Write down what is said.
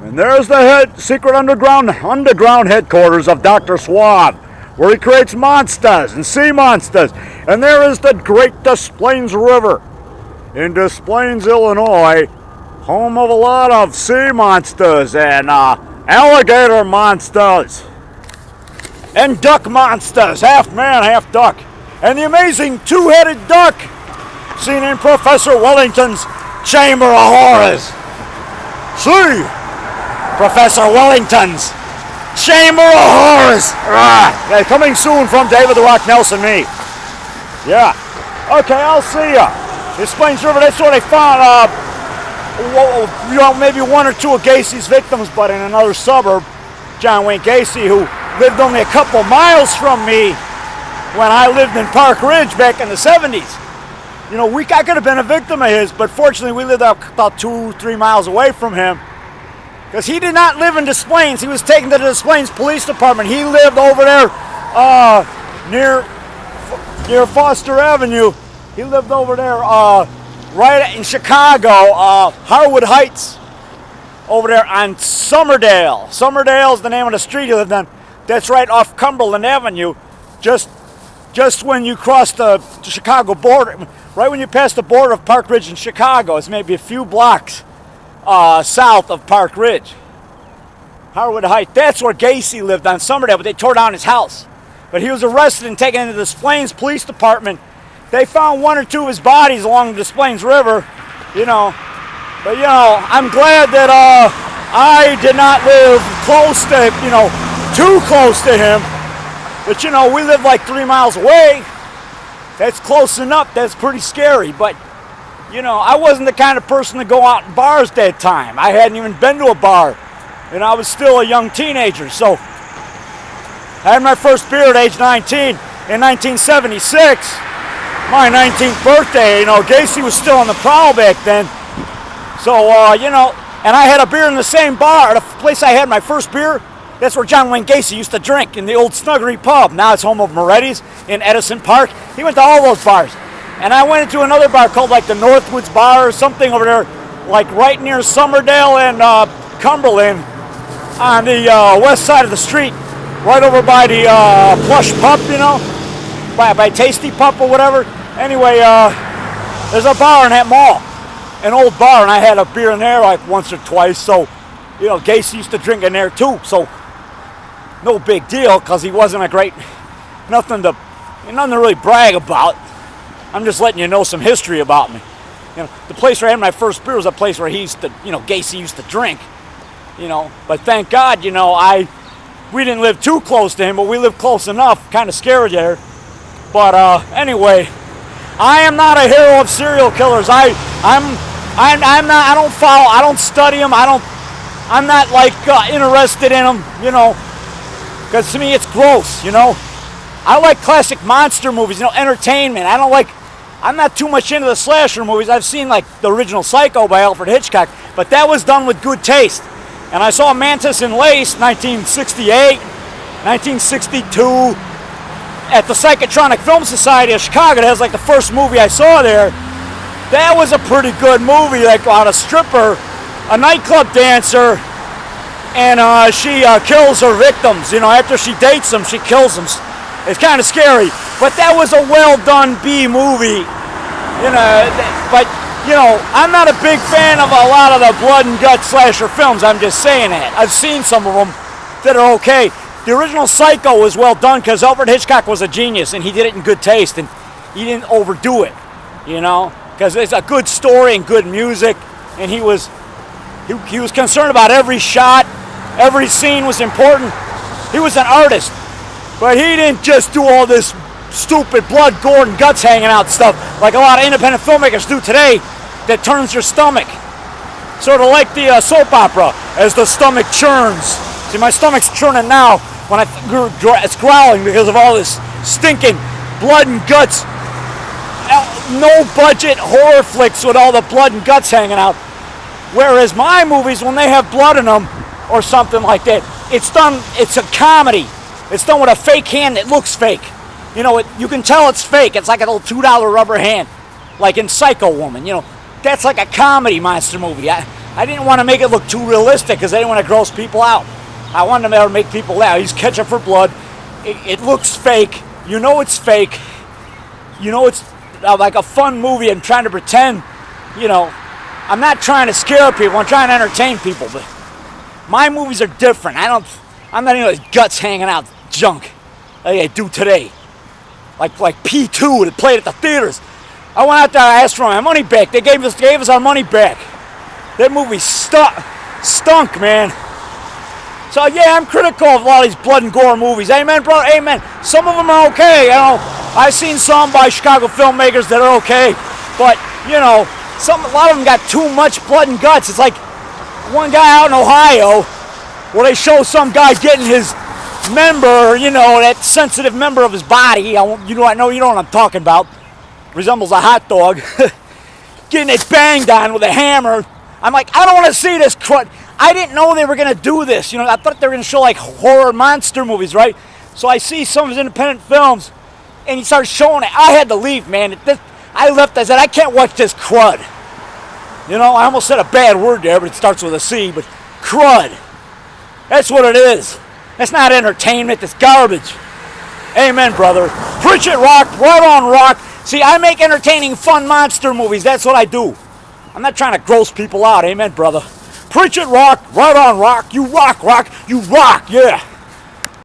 And there's the secret underground headquarters of Dr. Swab, where he creates monsters and sea monsters. And there is the Great Des Plaines River in Des Plaines, Illinois, home of a lot of sea monsters and alligator monsters and duck monsters, half man, half duck, and the amazing two-headed duck seen in Professor Wellington's Chamber of Horrors. See, Professor Wellington's Chamber of Horrors. Coming soon from David the Rock Nelson, me. Yeah. Okay, I'll see ya. Des Plaines River, that's where they found, maybe one or two of Gacy's victims, but in another suburb, John Wayne Gacy, who lived only a couple miles from me when I lived in Park Ridge back in the 70s. You know, I could have been a victim of his, but fortunately we lived about 2-3 miles away from him. Because he did not live in Des Plaines. He was taken to the Des Plaines Police Department. He lived over there near Foster Avenue. He lived over there right in Chicago, Harwood Heights, over there on Somerdale. Somerdale is the name of the street he lived on. That's right off Cumberland Avenue, just when you cross the Chicago border, right when you pass the border of Park Ridge and Chicago. It's maybe a few blocks south of Park Ridge. Harwood Heights, that's where Gacy lived on Somerdale, but they tore down his house. But he was arrested and taken into the Des Plaines Police Department. They found one or two of his bodies along the Des Plaines River, you know. But, you know, I'm glad that I did not live close to, too close to him. But, you know, we live like 3 miles away. That's close enough. That's pretty scary. But, you know, I wasn't the kind of person to go out in bars that time. I hadn't even been to a bar. And I was still a young teenager. So I had my first beer at age 19 in 1976. My 19th birthday. You know, Gacy was still on the prowl back then. So, and I had a beer in the same bar. The place I had my first beer, that's where John Wayne Gacy used to drink, in the old Snuggery Pub. Now it's home of Moretti's in Edison Park. He went to all those bars. And I went into another bar called like the Northwoods Bar or something over there, like right near Somerdale and Cumberland on the west side of the street, right over by the Plush Pup, by Tasty Pup or whatever. Anyway, there's a bar in that mall, an old bar, and I had a beer in there like once or twice. So, Gacy used to drink in there too. So, no big deal, because he wasn't nothing to really brag about. I'm just letting you know some history about me. The place where I had my first beer was a place where Gacy used to drink. But thank God, we didn't live too close to him, but we lived close enough. Kind of scared there. But anyway, I am not a hero of serial killers. I'm not. I don't follow. I don't study them. I'm not interested in them. Because to me it's gross. I like classic monster movies. Entertainment. I'm not too much into the slasher movies. I've seen like the original Psycho by Alfred Hitchcock, but that was done with good taste. And I saw Mantis and Lace, 1968, 1962. At the Psychotronic Film Society of Chicago. That was like the first movie I saw there. That was a pretty good movie, like about a stripper, a nightclub dancer, and she kills her victims. After she dates them, she kills them. It's kind of scary, but that was a well-done B movie. But I'm not a big fan of a lot of the blood and gut slasher films. I'm just saying that. I've seen some of them that are okay. The original Psycho was well done because Alfred Hitchcock was a genius and he did it in good taste and he didn't overdo it, because it's a good story and good music, and he was concerned about every shot, every scene was important. He was an artist, but he didn't just do all this stupid blood, gore, and guts hanging out stuff like a lot of independent filmmakers do today that turns your stomach. Sort of like the soap opera, as the stomach churns. See, my stomach's churning now. When it's growling because of all this stinking blood and guts, no budget horror flicks with all the blood and guts hanging out. Whereas my movies, when they have blood in them or something like that, it's a comedy. It's done with a fake hand that looks fake. You can tell it's fake. It's like a little $2 rubber hand, like in Psycho Woman. That's like a comedy monster movie. I didn't want to make it look too realistic because I didn't want to gross people out. I wanted to make people laugh. He's catching for blood. It looks fake. You know it's fake. You know it's like a fun movie and trying to pretend, you know, I'm not trying to scare people. I'm trying to entertain people. But my movies are different. I'm not into guts hanging out junk like I do today. Like P2 that played at the theaters. I went out there and asked for my money back. They gave us our money back. That movie stunk, man. So yeah, I'm critical of a lot of these blood and gore movies. Amen, brother. Amen. Some of them are okay. You know, I've seen some by Chicago filmmakers that are okay, but you know, a lot of them got too much blood and guts. It's like one guy out in Ohio where they show some guy getting his member, you know, that sensitive member of his body. You know what I'm talking about. Resembles a hot dog. Getting it banged on with a hammer. I'm like, I don't want to see this crud. I didn't know they were going to do this. You know, I thought they were going to show like horror monster movies, right? So I see some of his independent films, and he starts showing it. I had to leave, man. I left. I said, I can't watch this crud. You know, I almost said a bad word there, but it starts with a C. But crud. That's what it is. That's not entertainment. That's garbage. Amen, brother. Preach it, rock. Right on, rock. See, I make entertaining, fun monster movies. That's what I do. I'm not trying to gross people out. Amen, brother. Preach it, rock. Right on, rock. You rock, rock. You rock, yeah.